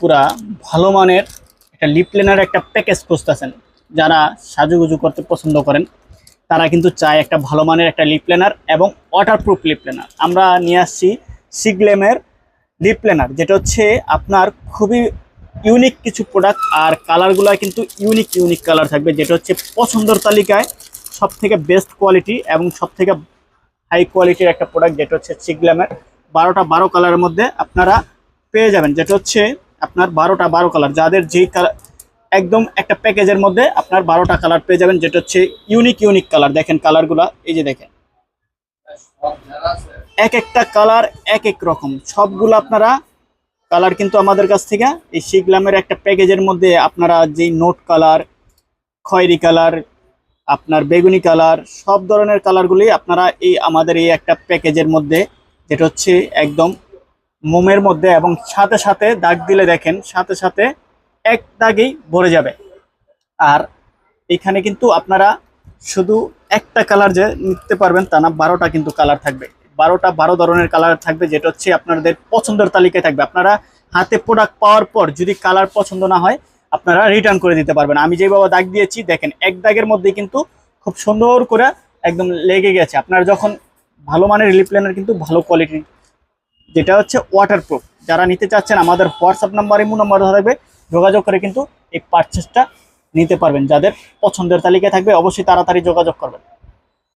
আপুরা ভালো মানের একটা লিপ ক্লিনার একটা প্যাকেজ খুঁজতেছেন, যারা সাজুগুজু করতে পছন্দ করেন তারা কিন্তু চায় একটা ভালো মানের একটা লিপ ক্লিনার এবং ওয়াটারপ্রুফ লিপ ক্লিনার। আমরা নিয়ে আসছি সিগ্লেমের লিপ ক্লিনার, যেটা হচ্ছে আপনার খুবই ইউনিক কিছু প্রোডাক্ট, আর কালারগুলো কিন্তু ইউনিক ইউনিক কালার থাকবে, যেটা হচ্ছে পছন্দের তালিকায় সব থেকে বেস্ট কোয়ালিটি এবং সব থেকে হাই কোয়ালিটির একটা প্রোডাক্ট, যেটা হচ্ছে সিগ্লেমের 12 কালারের মধ্যে আপনারা পেয়ে যাবেন। যেটা হচ্ছে আপনার 12 কালার, যাদের যেই কালার একদম একটা প্যাকেজের মধ্যে আপনার 12টা কালার পেয়ে যাবেন, যেটা হচ্ছে ইউনিক ইউনিক কালার। দেখেন কালারগুলা, এই যে দেখেন এক একটা কালার এক এক রকম, সবগুলো আপনারা কালার কিন্তু আমাদের কাছ থেকে এই সিগ্লামের একটা প্যাকেজের মধ্যে আপনারা যেই নোট কালার, খয়েরি কালার, আপনার বেগুনি কালার, সব ধরনের কালারগুলি আপনারা এই আমাদের এই একটা প্যাকেজের মধ্যে, যেটা হচ্ছে একদম মোমের মধ্যে, এবং সাথে সাথে দাগ দিলে দেখেন সাথে সাথে এক দাগেই ভরে যাবে। আর এখানে কিন্তু আপনারা শুধু একটা কালার যে নিতে পারবেন তা না, 12টা কিন্তু কালার থাকবে, 12 ধরনের কালার থাকবে, যেটা হচ্ছে আপনাদের পছন্দের তালিকায় থাকবে। আপনারা হাতে প্রোডাক্ট পাওয়ার পর যদি কালার পছন্দ না হয় আপনারা রিটার্ন করে দিতে পারবেন। আমি যেভাবে দাগ দিয়েছি দেখেন এক দাগের মধ্যে কিন্তু খুব সুন্দর করে একদম লেগে গেছে। আপনারা যখন ভালো মানের লিপ ক্লিনার কিন্তু ভালো কোয়ালিটি, যেটা হচ্ছে ওয়াটারপ্রুফ, যারা নিতে চাচ্ছেন আমাদের হোয়াটসঅ্যাপ নাম্বার ইমো নাম্বার থাকবে, যোগাযোগ করে কিন্তু এই পারচেসটা নিতে পারবেন। যাদের পছন্দের তালিকায় থাকবে অবশ্যই তাড়াতাড়ি যোগাযোগ করবেন।